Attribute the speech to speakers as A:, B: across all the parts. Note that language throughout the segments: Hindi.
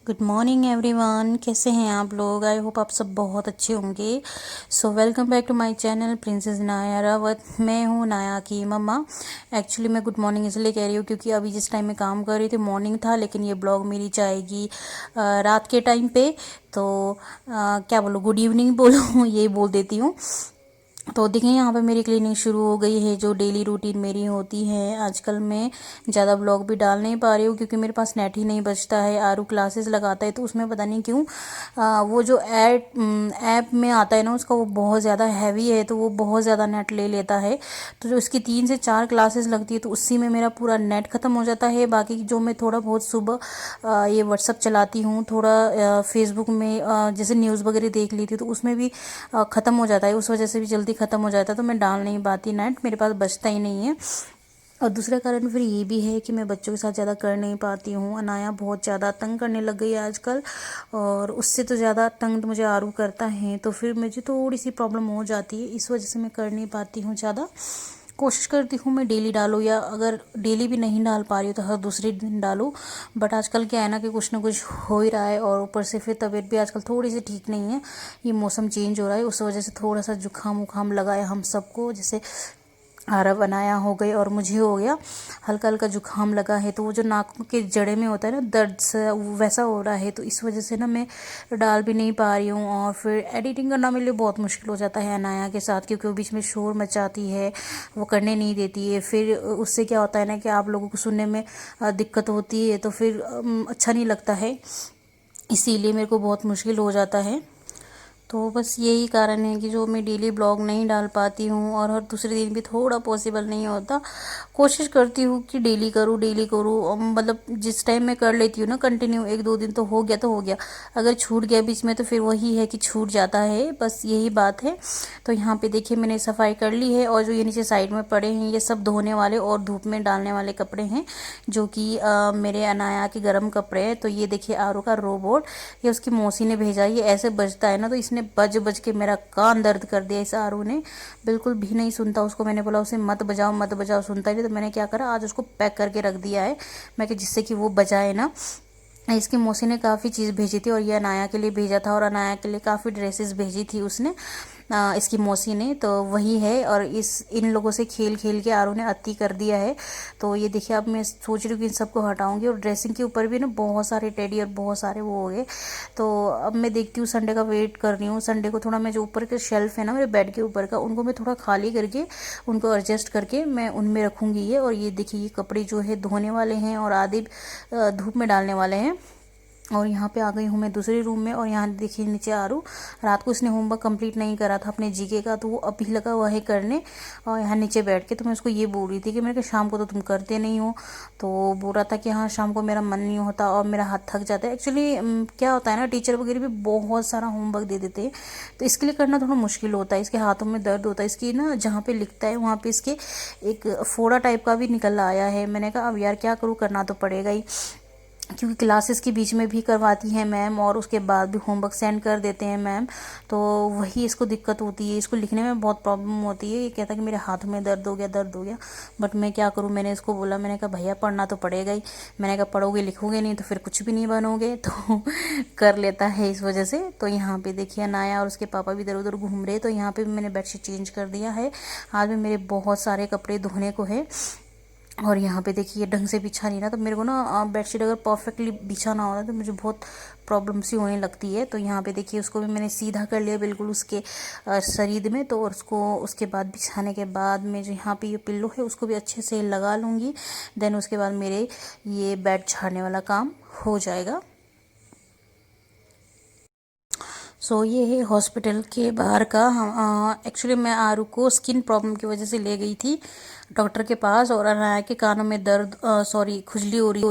A: गुड मॉर्निंग एवरीवन, कैसे हैं आप लोग। आई होप आप सब बहुत अच्छे होंगे। So welcome back to my channel princess Naya Rawat. मैं हूँ नाया की मम्मा। एक्चुअली मैं गुड मॉर्निंग इसलिए कह रही हूँ क्योंकि अभी जिस टाइम में काम कर रही थी मॉर्निंग था, लेकिन ये ब्लॉग मेरी जाएगी रात के टाइम पे। तो क्या बोलूँ, गुड इवनिंग बोलूँ यही बोल देती हूँ। तो देखें, यहाँ पे मेरी क्लीनिंग शुरू हो गई है, जो डेली रूटीन मेरी होती है। आजकल मैं ज़्यादा ब्लॉग भी डाल नहीं पा रही हूँ क्योंकि मेरे पास नेट ही नहीं बचता है। आरू क्लासेस लगाता है तो उसमें पता नहीं क्यों वो जो ऐप में आता है ना उसका, वो बहुत ज़्यादा हैवी है, तो वो बहुत ज़्यादा नेट ले लेता है। तो जो उसकी 3 से 4 क्लासेस लगती है तो उसी में मेरा पूरा नेट ख़त्म हो जाता है। बाकी जो मैं थोड़ा बहुत सुबह ये व्हाट्सअप चलाती हूँ, थोड़ा फेसबुक में जैसे न्यूज़ वगैरह देख ली थी तो उसमें भी ख़त्म हो जाता है, उस वजह से भी जल्दी ख़त्म हो जाता है। तो मैं डाल नहीं पाती, नेट मेरे पास बचता ही नहीं है। और दूसरा कारण फिर ये भी है कि मैं बच्चों के साथ ज़्यादा कर नहीं पाती हूँ। अनाया बहुत ज़्यादा तंग करने लग गई है आजकल, और उससे तो ज़्यादा तंग तो मुझे आरू करता है, तो फिर मुझे थोड़ी सी प्रॉब्लम हो जाती है। इस वजह से मैं कर नहीं पाती हूँ ज़्यादा। कोशिश करती हूँ मैं डेली डालूँ, या अगर डेली भी नहीं डाल पा रही हूँ तो हर दूसरे दिन डालूँ। बट आजकल क्या है ना कि कुछ ना कुछ हो ही रहा है, और ऊपर से फिर तबीयत भी आजकल थोड़ी सी ठीक नहीं है। ये मौसम चेंज हो रहा है, उस वजह से थोड़ा सा जुकाम उखाम लगा है हम सबको। जैसे आरव अनाया हो गई और मुझे हो गया, हल्का हल्का जुकाम लगा है। तो वो जो नाक के जड़े में होता है ना दर्द से, वैसा हो रहा है। तो इस वजह से ना मैं डाल भी नहीं पा रही हूँ। और फिर एडिटिंग करना मेरे लिए बहुत मुश्किल हो जाता है अनाया के साथ, क्योंकि वो बीच में शोर मचाती है, वो करने नहीं देती है। फिर उससे क्या होता है ना कि आप लोगों को सुनने में दिक्कत होती है, तो फिर अच्छा नहीं लगता है। इसीलिए मेरे को बहुत मुश्किल हो जाता है। तो बस यही कारण है कि जो मैं डेली ब्लॉग नहीं डाल पाती हूँ, और हर दूसरे दिन भी थोड़ा पॉसिबल नहीं होता। कोशिश करती हूँ कि डेली करूँ डेली करूँ, मतलब जिस टाइम मैं कर लेती हूँ ना कंटिन्यू, 1-2 दिन तो हो गया तो हो गया। अगर छूट गया बीच में तो फिर वही है कि छूट जाता है, बस यही बात है। तो यहाँ पे देखिए मैंने सफाई कर ली है, और जो ये नीचे साइड में पड़े हैं ये सब धोने वाले और धूप में डालने वाले कपड़े हैं, जो कि मेरे अनाया के गर्म कपड़े हैं। तो ये देखिए आरू का रोबोट, ये उसकी मौसी ने भेजा। ये ऐसे बजता है ना, तो इसने बज बज के मेरा कान दर्द कर दिया। इस आरू ने बिल्कुल भी नहीं सुनता। उसको मैंने बोला उसे मत बजाओ मत बजाओ, सुनता ही नहीं। तो मैंने क्या करा, आज उसको पैक करके रख दिया है मैं, कि जिससे कि वो बजाए ना। इसकी मौसी ने काफ़ी चीज़ भेजी थी, और ये अनाया के लिए भेजा था, और अनाया के लिए काफ़ी ड्रेसेस भेजी थी उसने, इसकी मौसी ने। तो वही है, और इन लोगों से खेल खेल के आरू ने अति कर दिया है। तो ये देखिए, अब मैं सोच रही हूँ कि इन सबको हटाऊंगी। और ड्रेसिंग के ऊपर भी ना बहुत सारे टेडी और बहुत सारे वो हो गए। तो अब मैं देखती हूँ, संडे का वेट कर रही हूँ। संडे को थोड़ा मैं जो ऊपर के शेल्फ है ना मेरे बेड के ऊपर का, उनको मैं थोड़ा खाली करके, उनको एडजस्ट करके मैं उनमें रखूँगी ये। और ये देखिए, ये कपड़े जो है धोने वाले हैं और आधे धूप में डालने वाले हैं। और यहाँ पे आ गई हूँ मैं दूसरे रूम में, और यहाँ देखिए नीचे आरू, रात को इसने होमवर्क कंप्लीट नहीं करा था अपने जीके का, तो वो अभी लगा हुआ है करने, और यहाँ नीचे बैठ के। तो मैं उसको ये बोल रही थी कि मैंने कहा शाम को तो तुम करते नहीं हो। तो बोल रहा था कि हाँ शाम को मेरा मन नहीं होता और मेरा हाथ थक जाता है। एक्चुअली क्या होता है ना, टीचर वगैरह भी बहुत सारा होमवर्क दे देते हैं, तो इसके लिए करना थोड़ा मुश्किल होता है। इसके हाथों में दर्द होता है, इसकी ना जहाँ पे लिखता है वहाँ पे इसके एक फोड़ा टाइप का भी निकल आया है। मैंने कहा अब यार क्या करूँ, करना तो पड़ेगा ही, क्योंकि क्लासेस के बीच में भी करवाती हैं मैम, और उसके बाद भी होमवर्क सेंड कर देते हैं मैम। तो वही इसको दिक्कत होती है, इसको लिखने में बहुत प्रॉब्लम होती है। ये कहता है कि मेरे हाथ में दर्द हो गया दर्द हो गया। बट मैं क्या करूँ, मैंने इसको बोला, मैंने कहा भैया पढ़ना तो पड़ेगा ही। मैंने कहा पढ़ोगे लिखोगे नहीं तो फिर कुछ भी नहीं बनोगे। तो कर लेता है इस वजह से। तो यहाँ पे देखिए नाया और उसके पापा भी इधर उधर घूम रहे। तो यहाँ पे भी मैंने बेडशीट चेंज कर दिया है। आज भी मेरे बहुत सारे कपड़े धोने को है। और यहाँ पे देखिए ढंग से बिछा नहीं ना, तो मेरे को ना बेडशीट अगर परफेक्टली बिछा ना होता तो मुझे बहुत प्रॉब्लम सी होने लगती है। तो यहाँ पे देखिए उसको भी मैंने सीधा कर लिया बिल्कुल उसके शरीर में। तो और उसको उसके बाद बिछाने के बाद में जो यहाँ पे ये पिल्लो है उसको भी अच्छे से लगा लूँगी। देन उसके बाद मेरे ये बेड झाड़ने वाला काम हो जाएगा। ये है हॉस्पिटल के बाहर का। एक्चुअली मैं आरू को स्किन प्रॉब्लम की वजह से ले गई थी डॉक्टर के पास, और अनाया के कानों में दर्द सॉरी खुजली हो रही।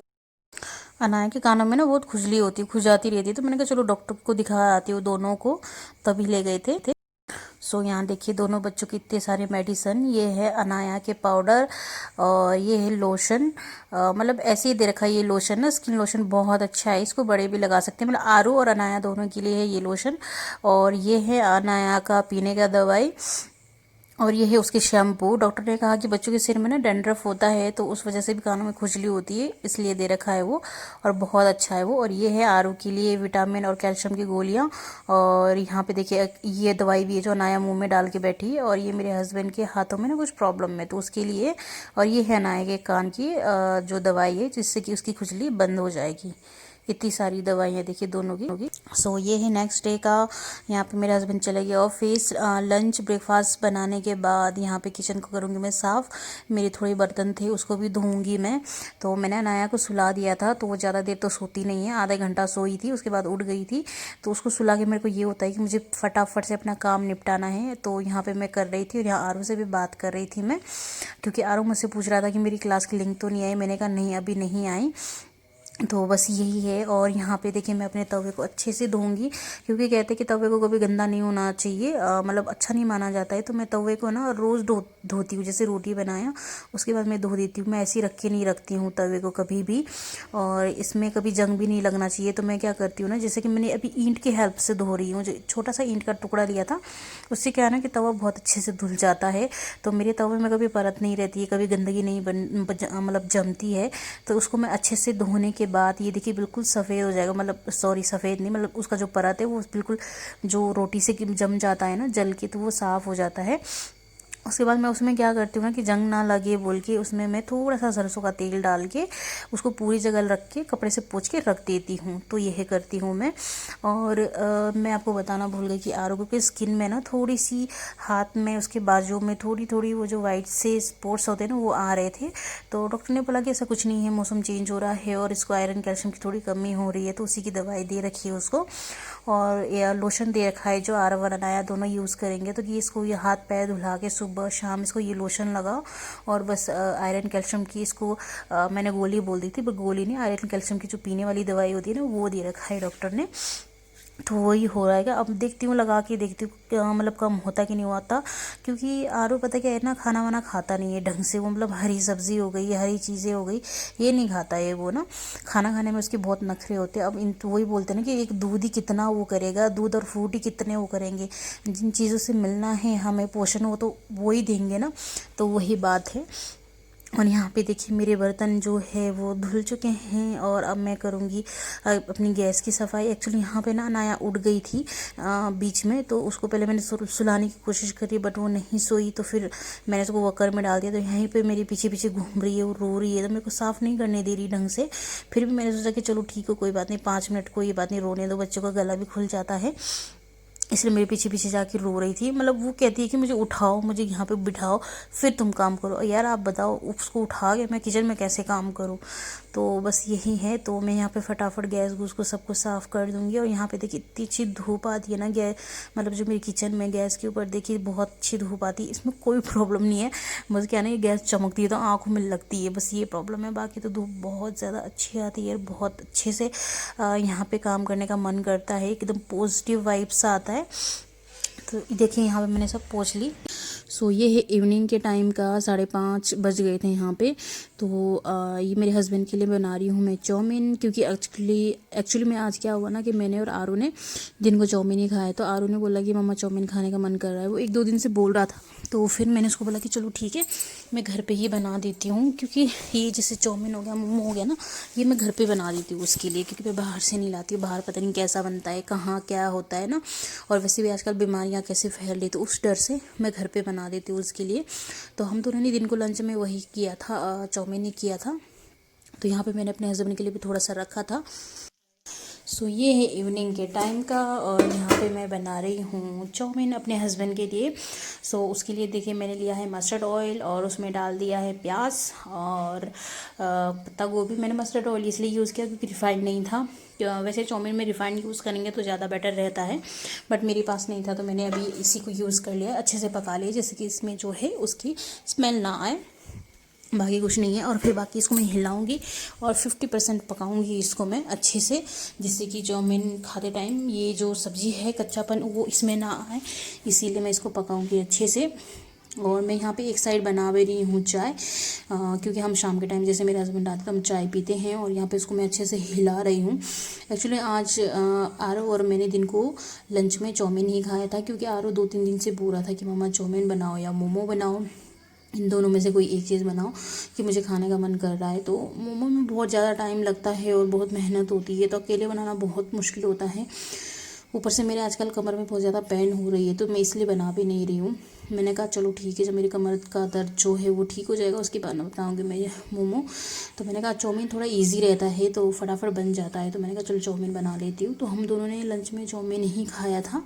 A: अनाया के कानों में ना बहुत खुजली होती, खुजाती रहती है। तो मैंने कहा चलो डॉक्टर को दिखा आती हूँ दोनों को, तभी ले गए थे। यहाँ देखिए दोनों बच्चों की इतने सारे मेडिसन। ये है अनाया के पाउडर, और ये है लोशन। मतलब ऐसे ही दे रखा है ये लोशन ना, स्किन लोशन बहुत अच्छा है, इसको बड़े भी लगा सकते हैं। मतलब आरू और अनाया दोनों के लिए है ये लोशन। और ये है अनाया का पीने का दवाई। और ये है उसके शैम्पू। डॉक्टर ने कहा कि बच्चों के सिर में ना डैंड्रफ होता है तो उस वजह से भी कानों में खुजली होती है, इसलिए दे रखा है वो, और बहुत अच्छा है वो। और ये है आरू के लिए विटामिन और कैल्शियम की गोलियां। और यहाँ पे देखिए ये दवाई भी है जो अनाया मुंह में डाल के बैठी है। और ये मेरे हस्बैंड के हाथों में ना कुछ प्रॉब्लम है तो उसके लिए। और ये है अनाया के कान की जो दवाई है जिससे कि उसकी खुजली बंद हो जाएगी। इतनी सारी दवाइयाँ देखिए दोनों की। सो ये है नेक्स्ट डे का। यहाँ पे मेरे हस्बैंड चले गए ऑफिस। लंच ब्रेकफास्ट बनाने के बाद यहाँ पे किचन को करूँगी मैं साफ़। मेरे थोड़े बर्तन थे उसको भी धोऊंगी मैं। तो मैंने अनाया को सुला दिया था तो वो ज़्यादा देर तो सोती नहीं है, आधा घंटा सोई थी, उसके बाद उठ गई थी। तो उसको सुला के मेरे को ये होता है कि मुझे फटाफट से अपना काम निपटाना है। तो यहाँ पर मैं कर रही थी और यहाँ आरू से भी बात कर रही थी मैं, क्योंकि आरू मुझसे पूछ रहा था कि मेरी क्लास की लिंक तो नहीं आई। मैंने कहा नहीं अभी नहीं आई। तो बस यही है। और यहाँ पे देखिए मैं अपने तवे को अच्छे से धोऊंगी, क्योंकि कहते हैं कि तवे को कभी गंदा नहीं होना चाहिए, मतलब अच्छा नहीं माना जाता है। तो मैं तवे को ना रोज़ धोती हूँ। जैसे रोटी बनाया उसके बाद मैं धो देती हूँ, मैं ऐसे ही रख के नहीं रखती हूँ तवे को कभी भी। और इसमें कभी जंग भी नहीं लगना चाहिए। तो मैं क्या करती हूँ ना, जैसे कि मैंने अभी ईंट की हेल्प से धो रही हूँ, जो छोटा सा ईंट का टुकड़ा लिया था, उससे क्या है ना कि तवा बहुत अच्छे से धुल जाता है। तो मेरे तवे में कभी परत नहीं रहती है, कभी गंदगी नहीं मतलब जमती है। तो उसको मैं अच्छे से धोने के बाद ये देखिए बिल्कुल सफ़ेद हो जाएगा, मतलब सॉरी सफ़ेद नहीं, मतलब उसका जो परत है वो बिल्कुल जो रोटी से जम जाता है ना जल के, तो वो साफ़ हो जाता है। उसके बाद मैं उसमें क्या करती हूँ ना कि जंग ना लगे बोल के उसमें मैं थोड़ा सा सरसों का तेल डाल के उसको पूरी जगह रख के कपड़े से पोंछ के रख देती हूँ। तो यह करती हूँ मैं। और मैं आपको बताना भूल गई कि आरोग्य की स्किन में ना थोड़ी सी हाथ में उसके बाजू में थोड़ी थोड़ी वो जो वाइट से स्पॉट्स होते हैं ना वो आ रहे थे। तो डॉक्टर ने बोला कि ऐसा कुछ नहीं है, मौसम चेंज हो रहा है और इसको आयरन कैल्शियम की थोड़ी कमी हो रही है, तो उसी की दवाई दे रखी है उसको। और लोशन दे रखा है जो आरव और अनाया दोनों यूज़ करेंगे। तो ये इसको ये हाथ पैर धुला के सुबह शाम इसको ये लोशन लगाओ। और बस आयरन कैल्शियम की इसको मैंने गोली बोल दी थी, पर गोली नहीं, आयरन कैल्शियम की जो पीने वाली दवाई होती है ना वो दे रखा है डॉक्टर ने। तो वही हो रहा है। अब देखती हूँ लगा के देखती हूँ क्या मतलब कम होता कि नहीं होता, क्योंकि आरो पता क्या है ना, खाना वाना खाता नहीं है ढंग से वो, मतलब हरी सब्जी हो गई, हरी चीज़ें हो गई, ये नहीं खाता है वो ना। खाना खाने में उसके बहुत नखरे होते हैं। अब इन तो वही बोलते हैं ना कि एक दूध ही कितना वो करेगा, दूध और फ्रूट ही कितने वो करेंगे, जिन चीज़ों से मिलना है हमें पोषण वो तो वो ही देंगे ना। तो वही बात है। और यहाँ पे देखिए मेरे बर्तन जो है वो धुल चुके हैं और अब मैं करूँगी अपनी गैस की सफाई। एक्चुअली यहाँ पे ना अनाया उठ गई थी बीच में, तो उसको पहले मैंने सुलाने की कोशिश करी बट वो नहीं सोई, तो फिर मैंने उसको वॉकर में डाल दिया। तो यहीं पे मेरे पीछे पीछे घूम रही है, वो रो रही है, तो मेरे को साफ़ नहीं करने दे रही ढंग से। फिर भी मैंने सोचा कि चलो ठीक हो कोई बात नहीं, 5 मिनट कोई बात नहीं, रोने दो, बच्चों का गला भी खुल जाता है। इसलिए मेरे पीछे पीछे जाके रो रही थी। मतलब वो कहती है कि मुझे उठाओ, मुझे यहाँ पे बिठाओ, फिर तुम काम करो। यार आप बताओ उसको उठा के मैं किचन में कैसे काम करूँ। तो बस यही है। तो मैं यहाँ पे फटाफट गैस गूस को सबको साफ़ कर दूँगी। और यहाँ पे देखिए इतनी अच्छी धूप आती है ना गैस, मतलब जो मेरी किचन में गैस के ऊपर देखिए बहुत अच्छी धूप आती है, इसमें कोई प्रॉब्लम नहीं है। बस क्या ना ये गैस चमकती है तो आँखों में लगती है, बस ये प्रॉब्लम है। बाकी तो धूप बहुत ज़्यादा अच्छी आती है, बहुत अच्छे से यहाँ पे काम करने का मन करता है, एकदम पॉजिटिव वाइब्स आता है। तो देखिए यहाँ पे मैंने सब पोंछ ली। सो ये है इवनिंग के टाइम का, 5:30 बज गए थे यहाँ पे। तो ये मेरे हस्बैंड के लिए बना रही हूँ मैं चाउमीन, क्योंकि एक्चुअली में आज क्या हुआ ना कि मैंने और आरू ने दिन को चाउमीन ही खाया। तो आरू ने बोला कि मम्मा चाउमीन खाने का मन कर रहा है, वो 1-2 दिन से बोल रहा था। तो फिर मैंने उसको बोला कि चलो ठीक है मैं घर पे ही बना देती हूँ, क्योंकि ये जैसे चाउमीन हो गया, मोमो हो गया ना, ये मैं घर पे बना देती हूँ उसके लिए, क्योंकि मैं बाहर से नहीं लाती हूँ। बाहर पता नहीं कैसा बनता है, कहाँ क्या होता है ना, और वैसे भी आजकल बीमारियाँ कैसे फैल रही, तो उस डर से मैं घर पे बना देती हूँ उसके लिए। तो हम दोनों ने दिन को लंच में वही किया था, चाउमीन ही किया था। तो यहाँ पे मैंने अपने हस्बैंड के लिए भी थोड़ा सा रखा था। सो ये है इवनिंग के टाइम का, और यहाँ पे मैं बना रही हूँ चाउमीन अपने हस्बैंड के लिए। सो उसके लिए देखिए मैंने लिया है मस्टर्ड ऑयल और उसमें डाल दिया है प्याज और पत्ता गोभी। मैंने मस्टर्ड ऑयल इसलिए यूज़ किया क्योंकि रिफाइंड नहीं था। वैसे चाउमीन में रिफाइंड यूज़ करेंगे तो ज़्यादा बेटर रहता है, बट मेरे पास नहीं था तो मैंने अभी इसी को यूज़ कर लिया। अच्छे से पका लिया जैसे कि इसमें जो है उसकी स्मेल ना आए, बाकी कुछ नहीं है। और फिर बाकी इसको मैं हिलाऊंगी और 50% पकाऊंगी इसको मैं अच्छे से, जिससे कि चाउमीन खाते टाइम ये जो सब्ज़ी है कच्चापन वो इसमें ना आए, इसीलिए मैं इसको पकाऊंगी अच्छे से। और मैं यहाँ पे एक साइड बना भी रही हूँ चाय, क्योंकि हम शाम के टाइम जैसे मेरे हस्बैंड आते तो हम चाय पीते हैं। और यहाँ पे इसको मैं अच्छे से हिला रही हूँ। एक्चुअली आज आरव और मैंने दिन को लंच में चाउमीन ही खाया था, क्योंकि आरव 2-3 दिन से बोल रहा था कि मम्मा चाउमीन बनाओ या मोमो बनाओ, इन दोनों में से कोई एक चीज़ बनाओ कि मुझे खाने का मन कर रहा है। तो मोमो में बहुत ज़्यादा टाइम लगता है और बहुत मेहनत होती है, तो अकेले बनाना बहुत मुश्किल होता है। ऊपर से मेरे आजकल कमर में बहुत ज़्यादा पेन हो रही है, तो मैं इसलिए बना भी नहीं रही हूँ। मैंने कहा चलो ठीक है, जब मेरी कमर का दर्द जो है वो ठीक हो जाएगा उसके बाद मैं बताऊँगी मैं ये मोमो। तो मैंने कहा चाउमीन थोड़ा इजी रहता है तो फटाफट बन जाता है, तो मैंने कहा चलो चाउमीन बना लेती हूँ। तो हम दोनों ने लंच में चाउमीन ही खाया था,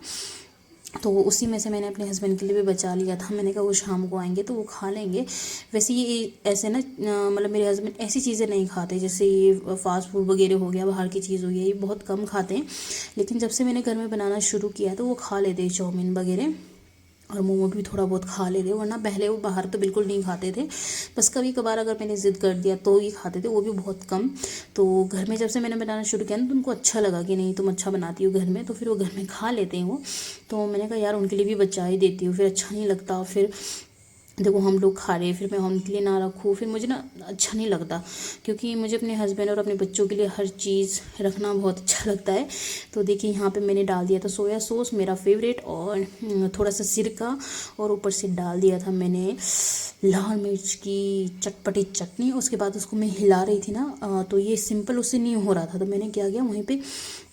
A: तो उसी में से मैंने अपने हस्बैंड के लिए भी बचा लिया था। मैंने कहा वो शाम को आएंगे तो वो खा लेंगे। वैसे ये ऐसे ना मतलब मेरे हस्बैंड ऐसी चीज़ें नहीं खाते, जैसे ये फास्ट फूड वगैरह हो गया, बाहर की चीज़ हो गई, ये बहुत कम खाते हैं। लेकिन जब से मैंने घर में बनाना शुरू किया तो वो खा लेते हैं चाउमीन वगैरह, और मोमो भी थोड़ा बहुत खा लेते, वरना पहले वो बाहर तो बिल्कुल नहीं खाते थे। बस कभी कभार अगर मैंने ज़िद कर दिया तो ही खाते थे, वो भी बहुत कम। तो घर में जब से मैंने बनाना शुरू किया ना तो उनको अच्छा लगा कि नहीं तुम अच्छा बनाती हो घर में, तो फिर वो घर में खा लेते हैं वो। तो मैंने कहा यार उनके लिए भी बचा ही देती हूँ, फिर अच्छा नहीं लगता। फिर देखो हम लोग खा रहे हैं, फिर मैं उनके लिए ना रखूँ, फिर मुझे ना अच्छा नहीं लगता, क्योंकि मुझे अपने हस्बैंड और अपने बच्चों के लिए हर चीज़ रखना बहुत अच्छा लगता है। तो देखिए यहाँ पे मैंने डाल दिया था सोया सॉस मेरा फेवरेट, और थोड़ा सा सिरका, और ऊपर से डाल दिया था मैंने लाल मिर्च की चटपटी चटनी। उसके बाद उसको मैं हिला रही थी ना, तो ये सिंपल उससे नहीं हो रहा था, तो मैंने क्या किया, वहीं पे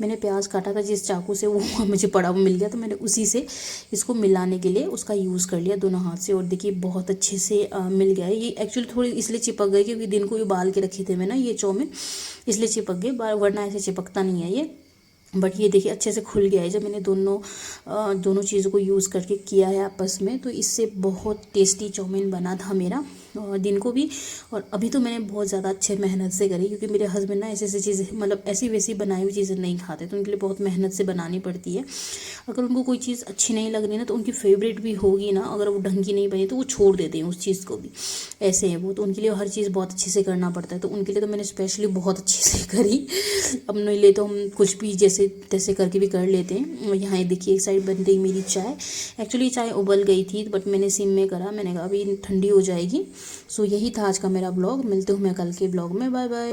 A: मैंने प्याज काटा था जिस चाकू से, वो मुझे पड़ा हुआ मिल गया, तो मैंने उसी से इसको मिलाने के लिए उसका यूज़ कर लिया दोनों हाथ से। और देखिए बहुत अच्छे से मिल गया है। ये एक्चुअली थोड़ी इसलिए चिपक गई क्योंकि दिन को उबाल के रखे थे मैं ना ये चाउमीन, इसलिए चिपक गए, वरना ऐसे चिपकता नहीं है ये। बट ये देखिए अच्छे से खुल गया है जब मैंने दोनों चीज़ों को यूज़ करके किया है आपस में, तो इससे बहुत टेस्टी चाउमीन बना था मेरा दिन को भी। और अभी तो मैंने बहुत ज़्यादा अच्छे मेहनत से करी, क्योंकि मेरे हस्बैंड ना ऐसी ऐसी चीज़ें मतलब ऐसी वैसी बनाई हुई चीज़ें नहीं खाते, तो उनके लिए बहुत मेहनत से बनानी पड़ती है। अगर उनको कोई चीज़ अच्छी नहीं लग रही ना, तो उनकी फेवरेट भी होगी ना, अगर वो ढंग की नहीं बनी तो वो छोड़ देते हैं उस चीज़ को भी, ऐसे है वो। तो उनके लिए हर चीज़ बहुत अच्छे से करना पड़ता है, तो उनके लिए तो मैंने स्पेशली बहुत अच्छे से करी। अपने लिए तो हम कुछ भी जैसे तैसे करके भी कर लेते हैं। यहाँ देखिए एक साइड बन रही मेरी चाय। एक्चुअली चाय उबल गई थी, बट मैंने सिम में करा, मैंने कहा अभी ठंडी हो जाएगी। सो यही था आज का मेरा ब्लॉग। मिलते हूँ मैं कल के ब्लॉग में। Bye bye.